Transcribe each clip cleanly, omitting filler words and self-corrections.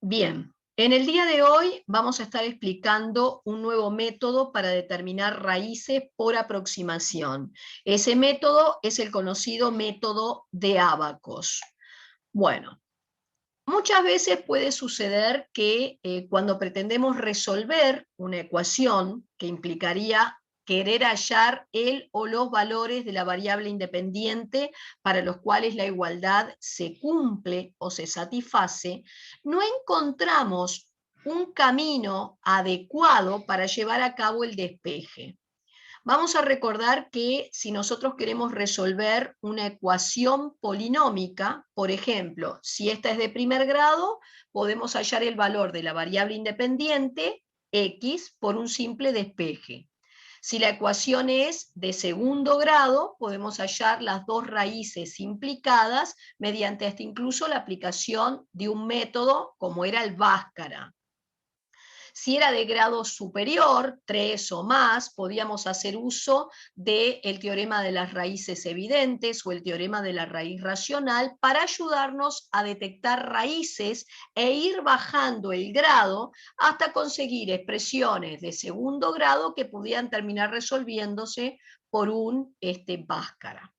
Bien, en el día de hoy vamos a estar explicando un nuevo método para determinar raíces por aproximación. Ese método es el conocido método de Abacos. Bueno, muchas veces puede suceder que cuando pretendemos resolver una ecuación que implicaría querer hallar el o los valores de la variable independiente para los cuales la igualdad se cumple o se satisface, no encontramos un camino adecuado para llevar a cabo el despeje. Vamos a recordar que si nosotros queremos resolver una ecuación polinómica, por ejemplo, si esta es de primer grado, podemos hallar el valor de la variable independiente x por un simple despeje. Si la ecuación es de segundo grado, podemos hallar las dos raíces implicadas mediante hasta incluso la aplicación de un método como era el Bhaskara. Si era de grado superior, 3 o más, podíamos hacer uso del teorema de las raíces evidentes o el teorema de la raíz racional para ayudarnos a detectar raíces e ir bajando el grado hasta conseguir expresiones de segundo grado que pudieran terminar resolviéndose por un Bhaskara.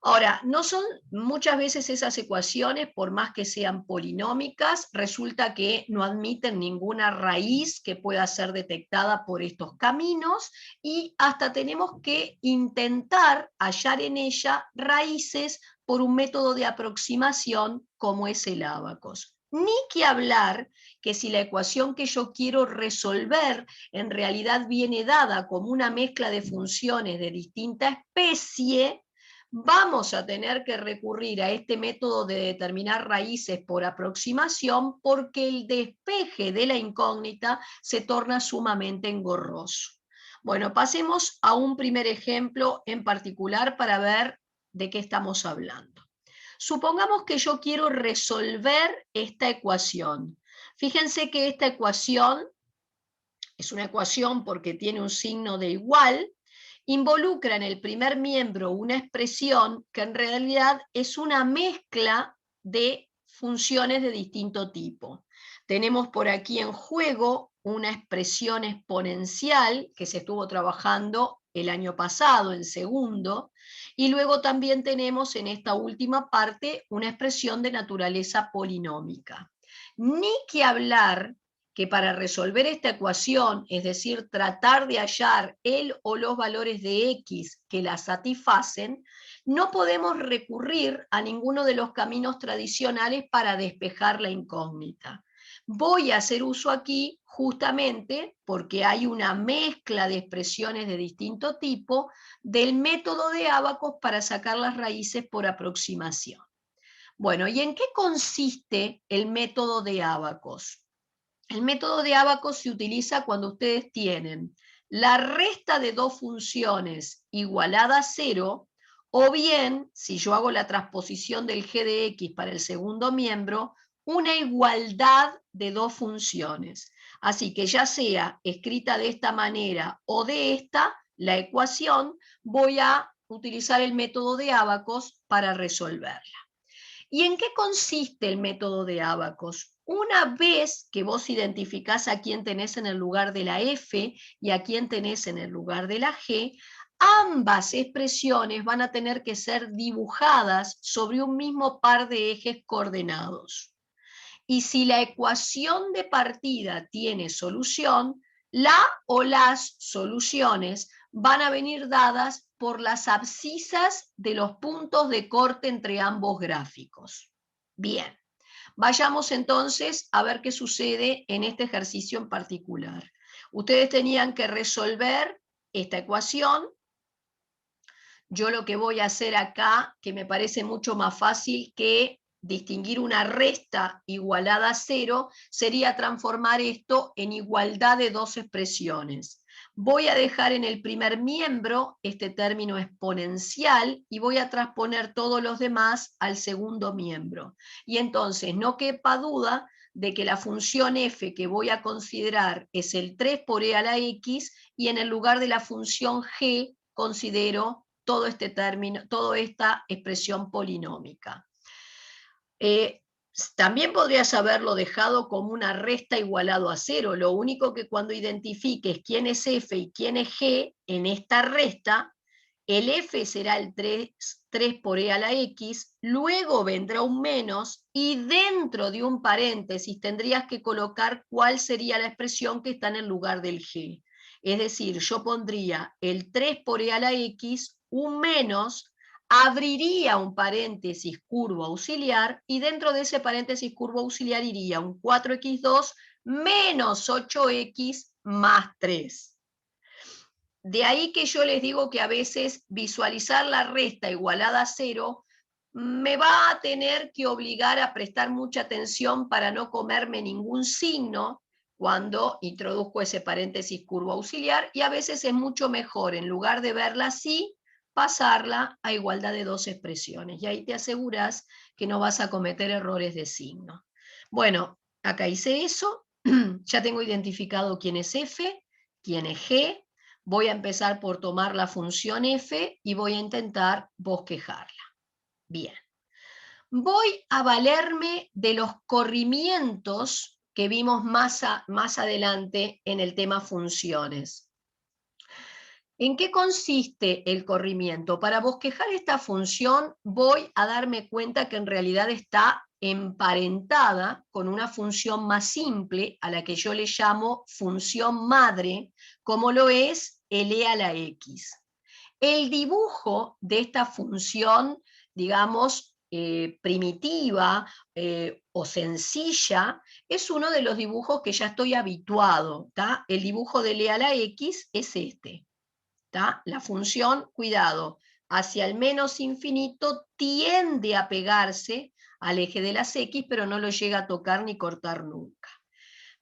Ahora, no son muchas veces esas ecuaciones, por más que sean polinómicas, resulta que no admiten ninguna raíz que pueda ser detectada por estos caminos y hasta tenemos que intentar hallar en ella raíces por un método de aproximación como es el Abacos. Ni que hablar que si la ecuación que yo quiero resolver en realidad viene dada como una mezcla de funciones de distinta especie, vamos a tener que recurrir a este método de determinar raíces por aproximación porque el despeje de la incógnita se torna sumamente engorroso. Bueno, pasemos a un primer ejemplo en particular para ver de qué estamos hablando. Supongamos que yo quiero resolver esta ecuación. Fíjense que esta ecuación es una ecuación porque tiene un signo de igual, involucra en el primer miembro una expresión que en realidad es una mezcla de funciones de distinto tipo. Tenemos por aquí en juego una expresión exponencial que se estuvo trabajando el año pasado, en segundo, y luego también tenemos en esta última parte una expresión de naturaleza polinómica. Ni que hablar que para resolver esta ecuación, es decir, tratar de hallar el o los valores de x que la satisfacen, no podemos recurrir a ninguno de los caminos tradicionales para despejar la incógnita. Voy a hacer uso aquí justamente porque hay una mezcla de expresiones de distinto tipo del método de Abacos para sacar las raíces por aproximación. Bueno, ¿y en qué consiste el método de Abacos? El método de Abacos se utiliza cuando ustedes tienen la resta de dos funciones igualada a cero, o bien, si yo hago la transposición del g de x para el segundo miembro, una igualdad de dos funciones. Así que ya sea escrita de esta manera o de esta, la ecuación, voy a utilizar el método de Abacos para resolverla. ¿Y en qué consiste el método de Abacos? Una vez que vos identificás a quién tenés en el lugar de la F y a quién tenés en el lugar de la G, ambas expresiones van a tener que ser dibujadas sobre un mismo par de ejes coordenados. Y si la ecuación de partida tiene solución, la o las soluciones van a venir dadas por las abscisas de los puntos de corte entre ambos gráficos. Bien, vayamos entonces a ver qué sucede en este ejercicio en particular. Ustedes tenían que resolver esta ecuación. Yo lo que voy a hacer acá, que me parece mucho más fácil que distinguir una resta igualada a cero, sería transformar esto en igualdad de dos expresiones. Voy a dejar en el primer miembro este término exponencial y voy a transponer todos los demás al segundo miembro. Y entonces no quepa duda de que la función f que voy a considerar es el 3 por e a la x, y en el lugar de la función g considero todo este término, toda esta expresión polinómica. También podrías haberlo dejado como una resta igualado a 0, lo único que cuando identifiques quién es f y quién es g en esta resta, el f será el 3 por e a la x, luego vendrá un menos y dentro de un paréntesis tendrías que colocar cuál sería la expresión que está en el lugar del g. Es decir, yo pondría el 3 por e a la x, un menos, abriría un paréntesis curvo auxiliar y dentro de ese paréntesis curvo auxiliar iría un 4x2 menos 8x más 3. De ahí que yo les digo que a veces visualizar la resta igualada a 0 me va a tener que obligar a prestar mucha atención para no comerme ningún signo cuando introduzco ese paréntesis curvo auxiliar, y a veces es mucho mejor, en lugar de verla así, pasarla a igualdad de dos expresiones, y ahí te aseguras que no vas a cometer errores de signo. Bueno, acá hice eso, ya tengo identificado quién es f, quién es g, voy a empezar por tomar la función f y voy a intentar bosquejarla. Bien. Voy a valerme de los corrimientos que vimos más adelante en el tema funciones. ¿En qué consiste el corrimiento? Para bosquejar esta función voy a darme cuenta que en realidad está emparentada con una función más simple a la que yo le llamo función madre, como lo es el e a la x. El dibujo de esta función, digamos, primitiva o sencilla, es uno de los dibujos que ya estoy habituado. ¿tá? El dibujo de e a la x es este. ¿tá? La función, cuidado, hacia el menos infinito tiende a pegarse al eje de las x, pero no lo llega a tocar ni cortar nunca.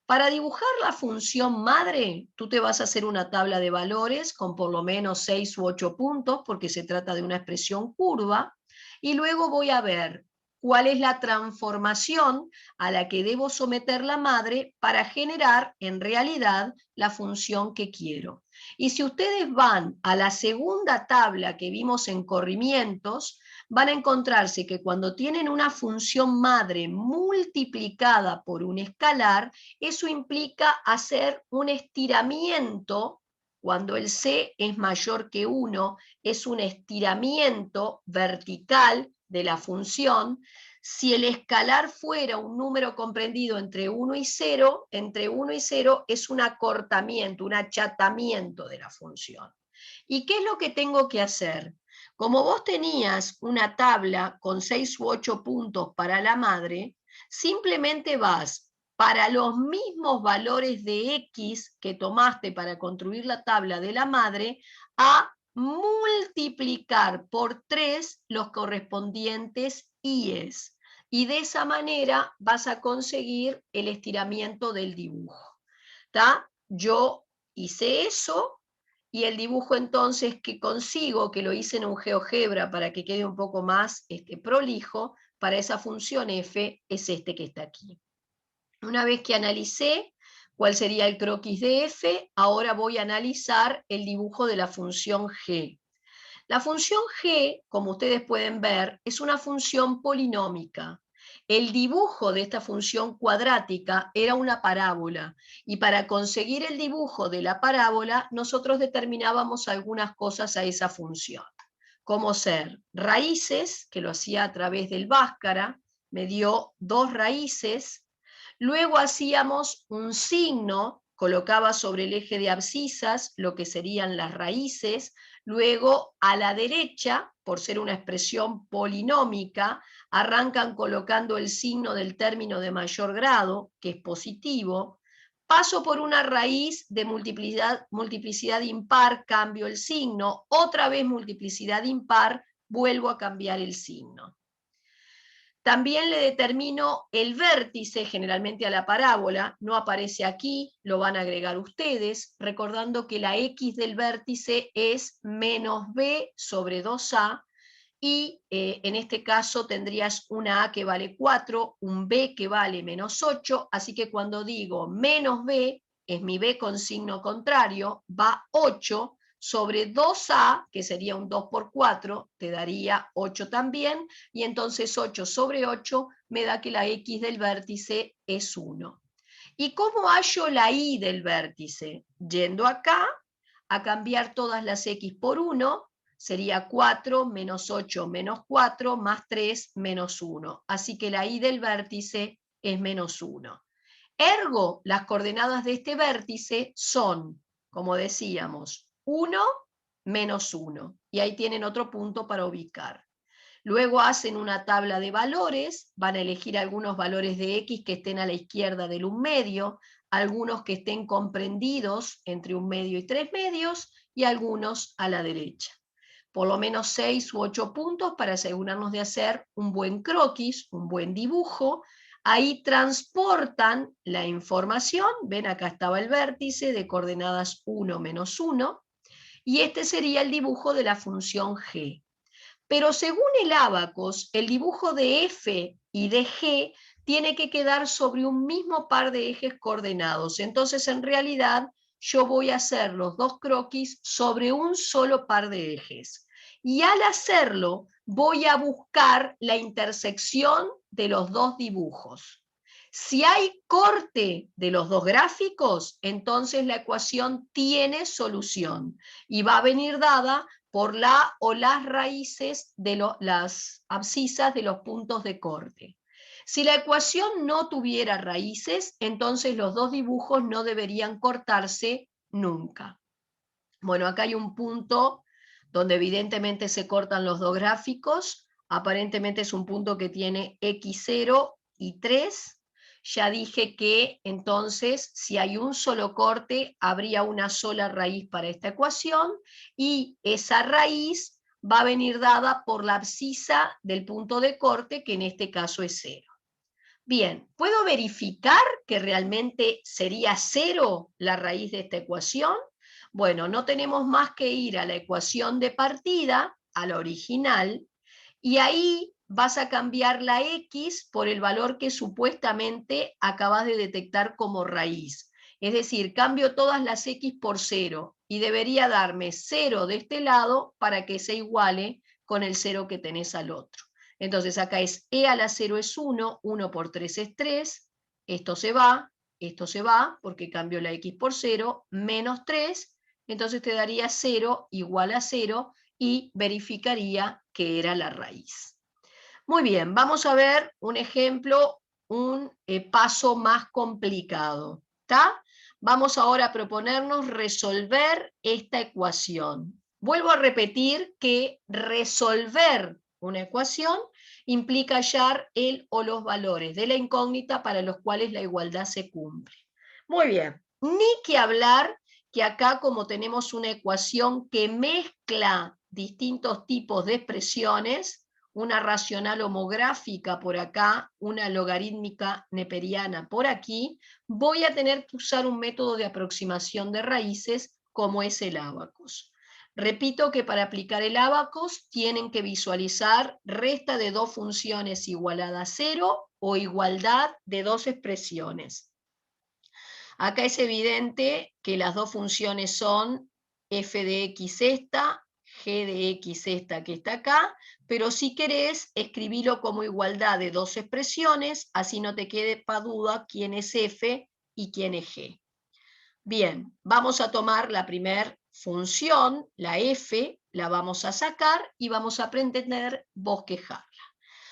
Para dibujar la función madre, tú te vas a hacer una tabla de valores con por lo menos 6 u 8 puntos, porque se trata de una expresión curva, y luego voy a ver cuál es la transformación a la que debo someter la madre para generar en realidad la función que quiero. Y si ustedes van a la segunda tabla que vimos en corrimientos, van a encontrarse que cuando tienen una función madre multiplicada por un escalar, eso implica hacer un estiramiento. Cuando el c es mayor que 1, es un estiramiento vertical de la función. Si el escalar fuera un número comprendido entre 1 y 0, entre 1 y 0 es un acortamiento, un achatamiento de la función. ¿Y qué es lo que tengo que hacer? Como vos tenías una tabla con 6 u 8 puntos para la madre, simplemente vas para los mismos valores de x que tomaste para construir la tabla de la madre a multiplicar por 3 los correspondientes i's. Y de esa manera vas a conseguir el estiramiento del dibujo. ¿tá? Yo hice eso. Y el dibujo entonces que consigo, que lo hice en un GeoGebra para que quede un poco más prolijo, para esa función f es este que está aquí. Una vez que analicé cuál sería el croquis de f, ahora voy a analizar el dibujo de la función g. La función g, como ustedes pueden ver, es una función polinómica. El dibujo de esta función cuadrática era una parábola, y para conseguir el dibujo de la parábola nosotros determinábamos algunas cosas a esa función, como ser raíces, que lo hacía a través del Bhaskara, me dio 2 raíces, luego hacíamos un signo, colocaba sobre el eje de abscisas lo que serían las raíces, luego a la derecha, por ser una expresión polinómica, arrancan colocando el signo del término de mayor grado, que es positivo, paso por una raíz de multiplicidad impar, cambio el signo, otra vez multiplicidad impar, vuelvo a cambiar el signo. También le determino el vértice, generalmente a la parábola, no aparece aquí, lo van a agregar ustedes, recordando que la x del vértice es menos b sobre 2a, y en este caso tendrías una a que vale 4, un b que vale menos 8, así que cuando digo menos b, es mi b con signo contrario, va 8, sobre 2a, que sería un 2 por 4, te daría 8 también, y entonces 8 sobre 8 me da que la x del vértice es 1. ¿Y cómo hallo la y del vértice? Yendo acá, a cambiar todas las x por 1, sería 4 menos 8 menos 4 más 3 menos 1. Así que la y del vértice es menos 1. Ergo, las coordenadas de este vértice son, como decíamos, 1 menos 1. Y ahí tienen otro punto para ubicar. Luego hacen una tabla de valores, van a elegir algunos valores de x que estén a la izquierda del 1/2, algunos que estén comprendidos entre 1/2 y 3/2, y algunos a la derecha. Por lo menos 6 u 8 puntos para asegurarnos de hacer un buen croquis, un buen dibujo. Ahí transportan la información, ven acá estaba el vértice de coordenadas 1 menos 1, y este sería el dibujo de la función g. Pero según el Abacos, el dibujo de f y de g tiene que quedar sobre un mismo par de ejes coordenados. Entonces, en realidad, yo voy a hacer los dos croquis sobre un solo par de ejes. Y al hacerlo, voy a buscar la intersección de los dos dibujos. Si hay corte de los dos gráficos, entonces la ecuación tiene solución y va a venir dada por la o las raíces de las abscisas de los puntos de corte. Si la ecuación no tuviera raíces, entonces los dos dibujos no deberían cortarse nunca. Bueno, acá hay un punto donde evidentemente se cortan los dos gráficos. Aparentemente es un punto que tiene x0 y 3. Ya dije que entonces si hay un solo corte habría una sola raíz para esta ecuación y esa raíz va a venir dada por la abscisa del punto de corte, que en este caso es 0. Bien, ¿puedo verificar que realmente sería 0 la raíz de esta ecuación? Bueno, no tenemos más que ir a la ecuación de partida, a la original, y ahí vas a cambiar la x por el valor que supuestamente acabas de detectar como raíz. Es decir, cambio todas las x por 0 y debería darme 0 de este lado para que se iguale con el 0 que tenés al otro. Entonces acá es e a la 0 es 1, 1 por 3 es 3, esto se va, porque cambio la x por 0, menos 3, entonces te daría 0 igual a 0, y verificaría que era la raíz. Muy bien, vamos a ver un ejemplo, un paso más complicado. ¿Está? Vamos ahora a proponernos resolver esta ecuación. Vuelvo a repetir que resolver una ecuación implica hallar el o los valores de la incógnita para los cuales la igualdad se cumple. Muy bien, ni que hablar que acá, como tenemos una ecuación que mezcla distintos tipos de expresiones, una racional homográfica por acá, una logarítmica neperiana por aquí, voy a tener que usar un método de aproximación de raíces como es el Abacus. Repito que para aplicar el Abacus tienen que visualizar resta de dos funciones igualada a 0 o igualdad de dos expresiones. Acá es evidente que las dos funciones son f de x esta, g de x esta que está acá, pero si querés, escribilo como igualdad de dos expresiones, así no te quede para duda quién es f y quién es g. Bien, vamos a tomar la primera función, la f, la vamos a sacar y vamos a pretender bosquejarla.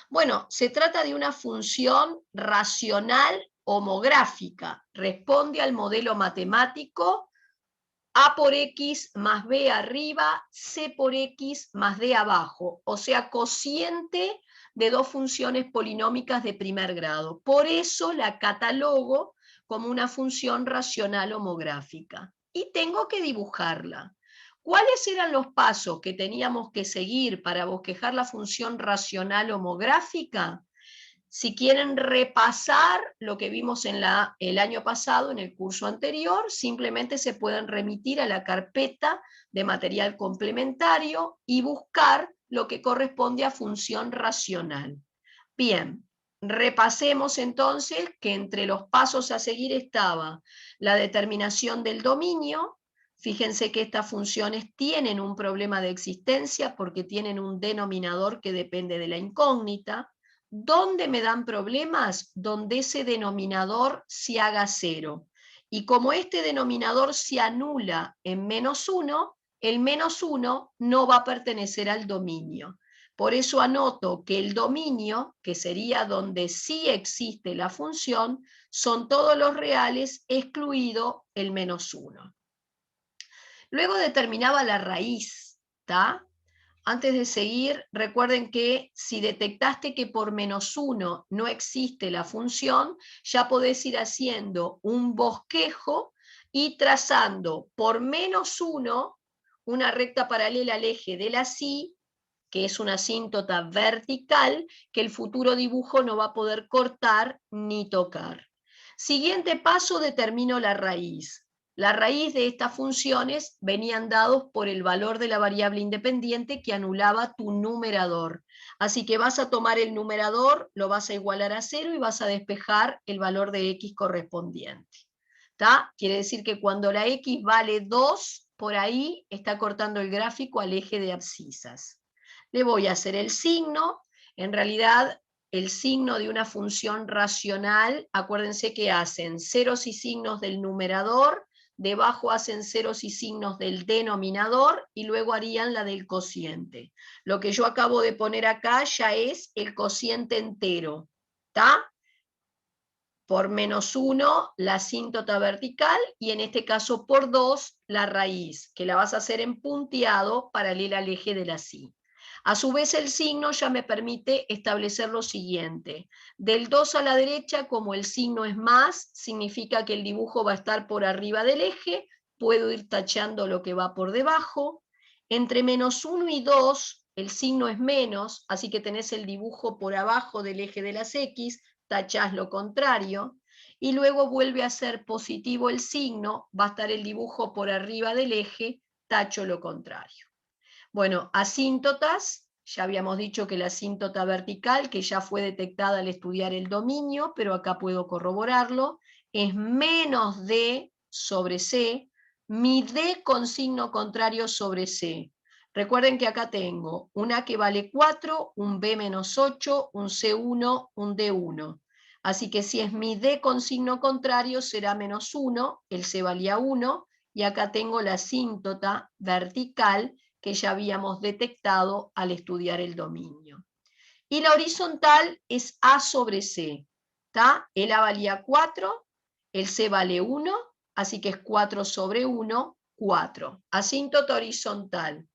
Bueno, se trata de una función racional homográfica, responde al modelo matemático a por x más b arriba, c por x más d abajo, o sea, cociente de dos funciones polinómicas de primer grado. Por eso la catalogo como una función racional homográfica. Y tengo que dibujarla. ¿Cuáles eran los pasos que teníamos que seguir para bosquejar la función racional homográfica? Si quieren repasar lo que vimos en el año pasado, en el curso anterior, simplemente se pueden remitir a la carpeta de material complementario y buscar lo que corresponde a función racional. Bien, repasemos entonces que entre los pasos a seguir estaba la determinación del dominio, Fíjense que estas funciones tienen un problema de existencia porque tienen un denominador que depende de la incógnita. ¿Dónde me dan problemas? Donde ese denominador se haga cero. Y como este denominador se anula en -1, el -1 no va a pertenecer al dominio. Por eso anoto que el dominio, que sería donde sí existe la función, son todos los reales, excluido el -1. Luego determinaba la raíz, ¿tá? Antes de seguir, recuerden que si detectaste que por -1 no existe la función, ya podés ir haciendo un bosquejo y trazando por -1 una recta paralela al eje de la así, que es una asíntota vertical, que el futuro dibujo no va a poder cortar ni tocar. Siguiente paso, determino la raíz. La raíz de estas funciones venían dados por el valor de la variable independiente que anulaba tu numerador. Así que vas a tomar el numerador, lo vas a igualar a 0 y vas a despejar el valor de x correspondiente. ¿Tá? Quiere decir que cuando la x vale 2, por ahí está cortando el gráfico al eje de abscisas. Le voy a hacer el signo. En realidad, el signo de una función racional, acuérdense que hacen ceros y signos del numerador, debajo hacen ceros y signos del denominador y luego harían la del cociente. Lo que yo acabo de poner acá ya es el cociente entero, ¿está? Por -1 la asíntota vertical y en este caso por 2 la raíz, que la vas a hacer en punteado paralela al eje de la así. A su vez el signo ya me permite establecer lo siguiente. Del 2 a la derecha, como el signo es más, significa que el dibujo va a estar por arriba del eje, puedo ir tachando lo que va por debajo. Entre -1 y 2, el signo es menos, así que tenés el dibujo por abajo del eje de las X, tachás lo contrario, y luego vuelve a ser positivo el signo, va a estar el dibujo por arriba del eje, tacho lo contrario. Bueno, asíntotas, ya habíamos dicho que la asíntota vertical, que ya fue detectada al estudiar el dominio, pero acá puedo corroborarlo, es menos D sobre C, mi D con signo contrario sobre C. Recuerden que acá tengo una que vale 4, un B menos 8, un C1, un D1. Así que si es mi D con signo contrario será -1, el C valía 1, y acá tengo la asíntota vertical que ya habíamos detectado al estudiar el dominio. Y la horizontal es A sobre C. ¿Tá? El A valía 4, el C vale 1, así que es 4 sobre 1, 4. Asíntota horizontal.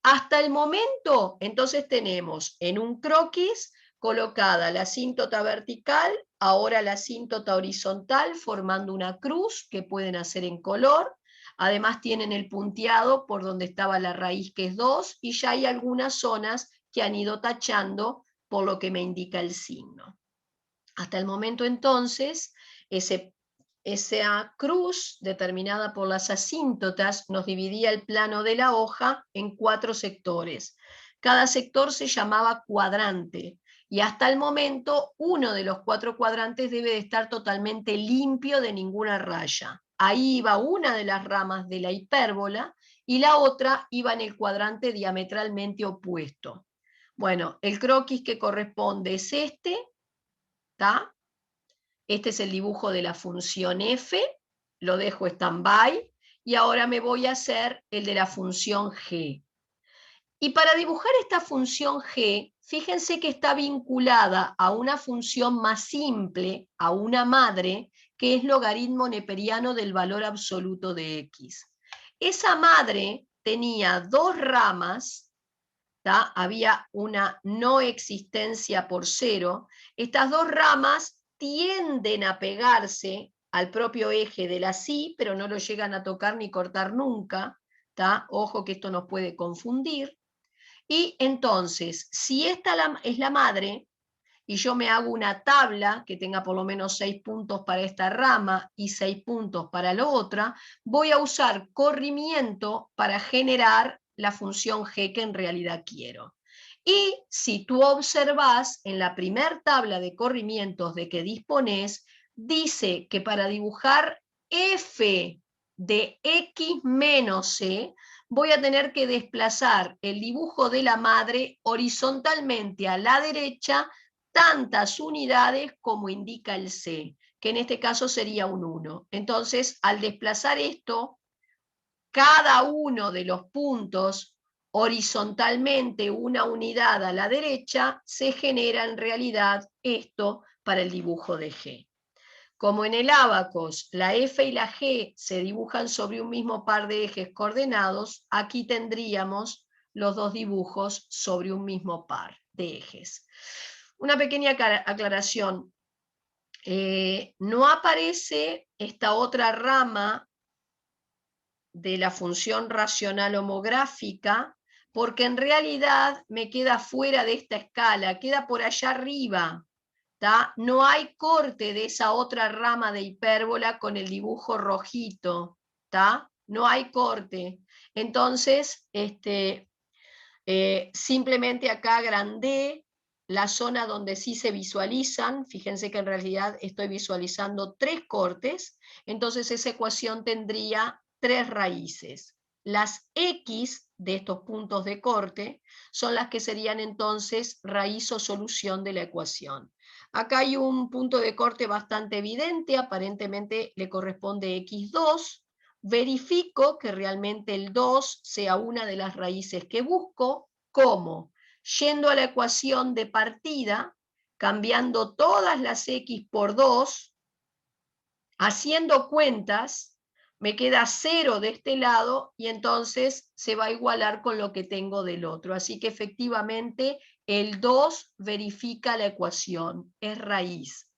Hasta el momento, entonces tenemos en un croquis colocada la asíntota vertical, ahora la asíntota horizontal, formando una cruz que pueden hacer en color. Además tienen el punteado por donde estaba la raíz, que es 2, y ya hay algunas zonas que han ido tachando por lo que me indica el signo. Hasta el momento entonces, esa cruz determinada por las asíntotas nos dividía el plano de la hoja en 4 sectores. Cada sector se llamaba cuadrante y hasta el momento uno de los 4 cuadrantes debe de estar totalmente limpio de ninguna raya. Ahí iba una de las ramas de la hipérbola y la otra iba en el cuadrante diametralmente opuesto. Bueno, el croquis que corresponde es este, ¿está? Este es el dibujo de la función f, lo dejo stand-by, y ahora me voy a hacer el de la función g. Y para dibujar esta función g, fíjense que está vinculada a una función más simple, a una madre, que es logaritmo neperiano del valor absoluto de x. Esa madre tenía 2 ramas, ¿tá? Había una no existencia por 0. Estas 2 ramas tienden a pegarse al propio eje de la sí, pero no lo llegan a tocar ni cortar nunca, ¿tá? Ojo que esto nos puede confundir. Y entonces, si esta es la madre, y yo me hago una tabla que tenga por lo menos 6 puntos para esta rama y 6 puntos para la otra, voy a usar corrimiento para generar la función g que en realidad quiero. Y si tú observas en la primer tabla de corrimientos de que dispones, dice que para dibujar f de x menos c, voy a tener que desplazar el dibujo de la madre horizontalmente a la derecha tantas unidades como indica el c, que en este caso sería un 1. Entonces, al desplazar esto, cada uno de los puntos horizontalmente una unidad a la derecha, se genera en realidad esto para el dibujo de G. Como en el ábacos la F y la G se dibujan sobre un mismo par de ejes coordenados, aquí tendríamos los dos dibujos sobre un mismo par de ejes. Una pequeña aclaración. No aparece esta otra rama de la función racional homográfica, porque en realidad me queda fuera de esta escala, queda por allá arriba. ¿tá? No hay corte de esa otra rama de hipérbola con el dibujo rojito. ¿tá? No hay corte. Entonces, simplemente acá agrandé la zona donde sí se visualizan. Fíjense que en realidad estoy visualizando 3 cortes. Entonces esa ecuación tendría 3 raíces. Las x de estos puntos de corte son las que serían entonces raíz o solución de la ecuación. Acá hay un punto de corte bastante evidente, aparentemente le corresponde x2. Verifico que realmente el 2 sea una de las raíces que busco. ¿Cómo? Yendo a la ecuación de partida, cambiando todas las x por 2, haciendo cuentas, me queda 0 de este lado y entonces se va a igualar con lo que tengo del otro. Así que efectivamente el 2 verifica la ecuación, es raíz.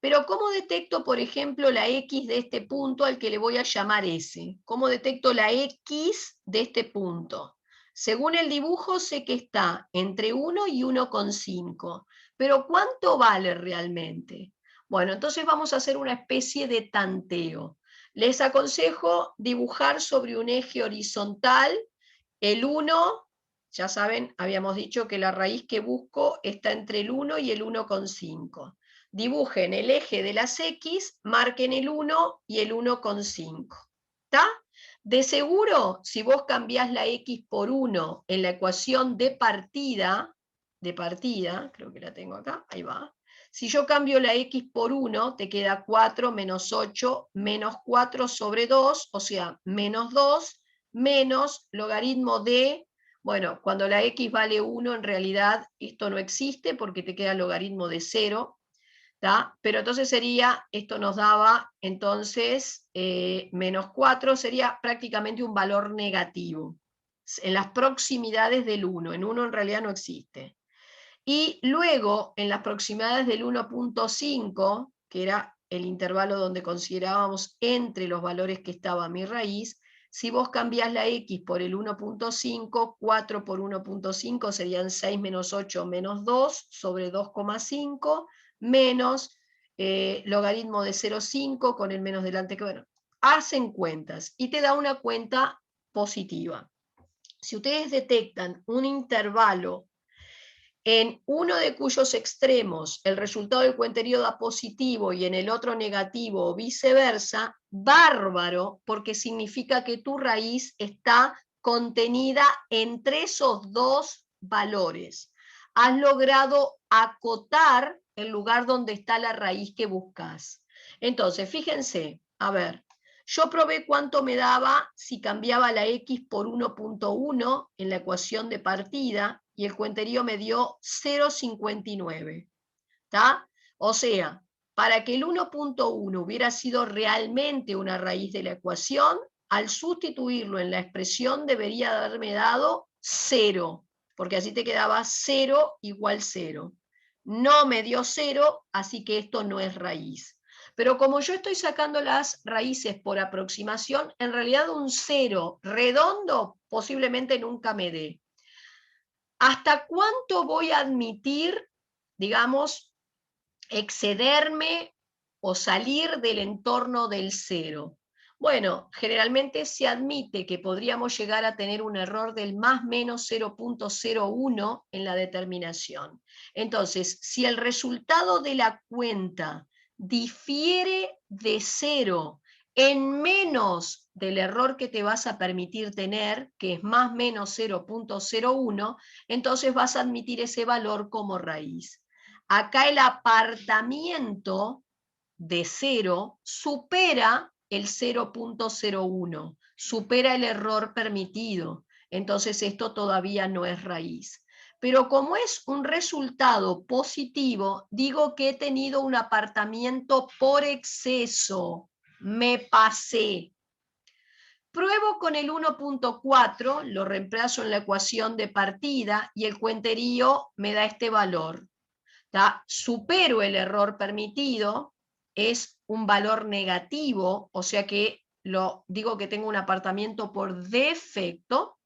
Pero ¿cómo detecto, por ejemplo, la x de este punto al que le voy a llamar S? ¿Cómo detecto la x de este punto? Según el dibujo sé que está entre 1 y 1,5. Pero ¿cuánto vale realmente? Bueno, entonces vamos a hacer una especie de tanteo. Les aconsejo dibujar sobre un eje horizontal el 1. Ya saben, habíamos dicho que la raíz que busco está entre el 1 y el 1,5. Dibujen el eje de las X, marquen el 1 y el 1,5. ¿Está? De seguro, si vos cambiás la X por 1 en la ecuación de partida, creo que la tengo acá, ahí va. Si yo cambio la X por 1, te queda 4 menos 8 menos 4 sobre 2, o sea, menos 2, menos logaritmo de, bueno, cuando la X vale 1, en realidad esto no existe porque te queda logaritmo de 0, ¿tá? Pero entonces sería, esto nos daba entonces menos 4, sería prácticamente un valor negativo, en las proximidades del 1, en 1 en realidad no existe. Y luego, en las proximidades del 1,5, que era el intervalo donde considerábamos entre los valores que estaba mi raíz, si vos cambiás la x por el 1,5, 4 por 1,5 serían 6 menos 8 menos 2 sobre 2,5, menos logaritmo de 0,5 con el menos delante, que bueno, hacen cuentas y te da una cuenta positiva. Si ustedes detectan un intervalo en uno de cuyos extremos el resultado del cuenterío da positivo y en el otro negativo o viceversa, bárbaro, porque significa que tu raíz está contenida entre esos dos valores. Has logrado acotar el lugar donde está la raíz que buscas. Entonces, fíjense, a ver, yo probé cuánto me daba si cambiaba la x por 1,1 en la ecuación de partida, y el cuenterío me dio 0,59. ¿Tá? O sea, para que el 1,1 hubiera sido realmente una raíz de la ecuación, al sustituirlo en la expresión debería haberme dado 0, porque así te quedaba 0 igual 0. No me dio 0, así que esto no es raíz. Pero como yo estoy sacando las raíces por aproximación, en realidad un 0 redondo posiblemente nunca me dé. ¿Hasta cuánto voy a admitir, digamos, excederme o salir del entorno del 0? Bueno, generalmente se admite que podríamos llegar a tener un error del más menos 0,01 en la determinación. Entonces, si el resultado de la cuenta difiere de 0 en menos del error que te vas a permitir tener, que es más menos 0.01, entonces vas a admitir ese valor como raíz. Acá el apartamiento de 0 supera el 0.01, supera el error permitido. Entonces esto todavía no es raíz. Pero como es un resultado positivo, digo que he tenido un apartamiento por exceso. Me pasé. Pruebo con el 1.4, lo reemplazo en la ecuación de partida y el cuenterío me da este valor. Supero el error permitido, es un valor negativo, o sea que digo que tengo un apartamiento por defecto,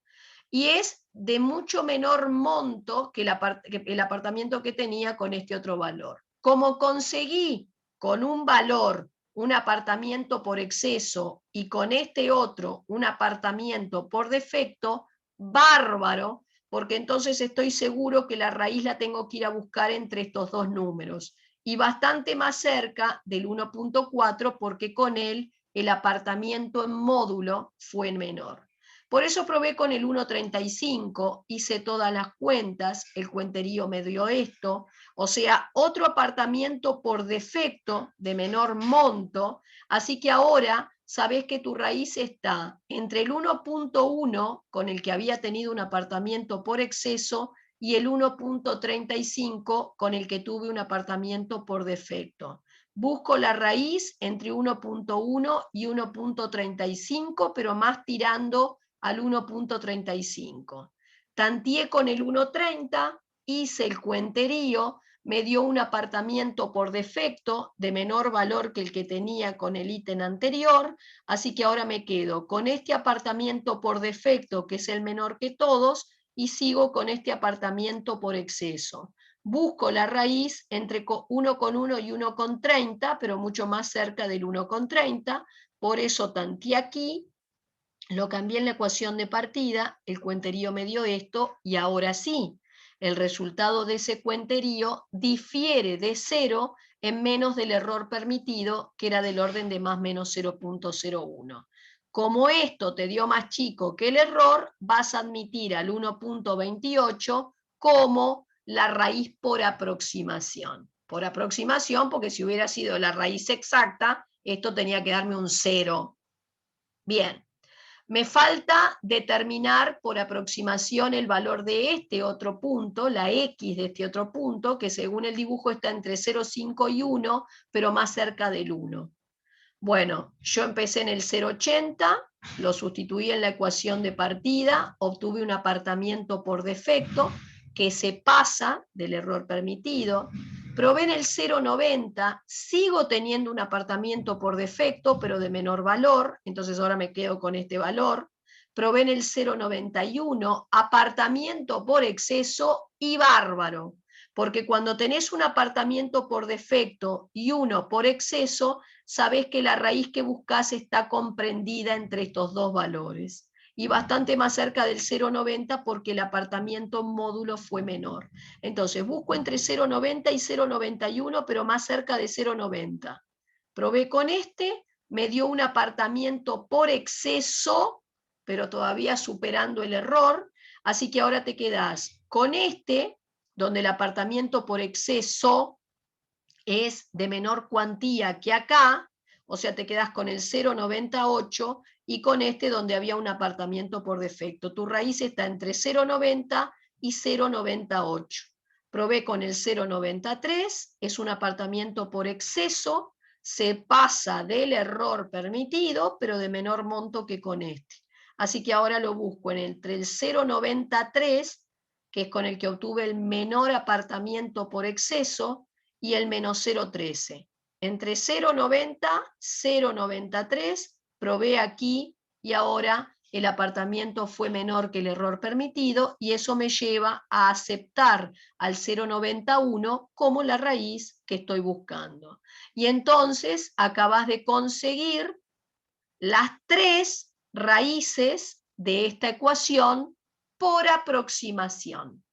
y es de mucho menor monto que el apartamiento que tenía con este otro valor. Como conseguí con un valor un apartamiento por exceso y con este otro un apartamiento por defecto, bárbaro, porque entonces estoy seguro que la raíz la tengo que ir a buscar entre estos dos números y bastante más cerca del 1.4 porque con él el apartamiento en módulo fue menor. Por eso probé con el 1.35, hice todas las cuentas, el cuenterío me dio esto, o sea, otro apartamiento por defecto de menor monto, así que ahora sabés que tu raíz está entre el 1.1, con el que había tenido un apartamiento por exceso, y el 1.35, con el que tuve un apartamiento por defecto. Busco la raíz entre 1.1 y 1.35, pero más tirando al 1.35. Tanteé con el 1.30, hice el cuenterío, me dio un apartamiento por defecto de menor valor que el que tenía con el ítem anterior, así que ahora me quedo con este apartamiento por defecto, que es el menor que todos, y sigo con este apartamiento por exceso. Busco la raíz entre 1,1 y 1,30, pero mucho más cerca del 1,30, por eso tanteé aquí, lo cambié en la ecuación de partida, el cuenterío me dio esto, y ahora sí, el resultado de ese cuenterío difiere de 0 en menos del error permitido, que era del orden de más menos 0.01. Como esto te dio más chico que el error, vas a admitir al 1.28 como la raíz por aproximación. Por aproximación, porque si hubiera sido la raíz exacta, esto tenía que darme un 0. Bien. Me falta determinar por aproximación el valor de este otro punto, la X de este otro punto, que según el dibujo está entre 0,5 y 1, pero más cerca del 1. Bueno, yo empecé en el 0,80, lo sustituí en la ecuación de partida, obtuve un apartamiento por defecto que se pasa del error permitido. Probé en el 0,90, sigo teniendo un apartamiento por defecto, pero de menor valor, entonces ahora me quedo con este valor. Probé en el 0,91, apartamiento por exceso y bárbaro, porque cuando tenés un apartamiento por defecto y uno por exceso, sabés que la raíz que buscás está comprendida entre estos dos valores y bastante más cerca del 0,90 porque el apartamiento módulo fue menor. Entonces busco entre 0,90 y 0,91, pero más cerca de 0,90. Probé con este, me dio un apartamiento por exceso, pero todavía superando el error, así que ahora te quedás con este, donde el apartamiento por exceso es de menor cuantía que acá, o sea, te quedas con el 0,98 y con este donde había un apartamiento por defecto. Tu raíz está entre 0,90 y 0,98. Probé con el 0,93, es un apartamiento por exceso, se pasa del error permitido, pero de menor monto que con este. Así que ahora lo busco entre el 0,93, que es con el que obtuve el menor apartamiento por exceso, y el menos 0,13. Entre 0,90, 0,93, probé aquí y ahora el apartamiento fue menor que el error permitido y eso me lleva a aceptar al 0,91 como la raíz que estoy buscando. Y entonces acabas de conseguir las tres raíces de esta ecuación por aproximación.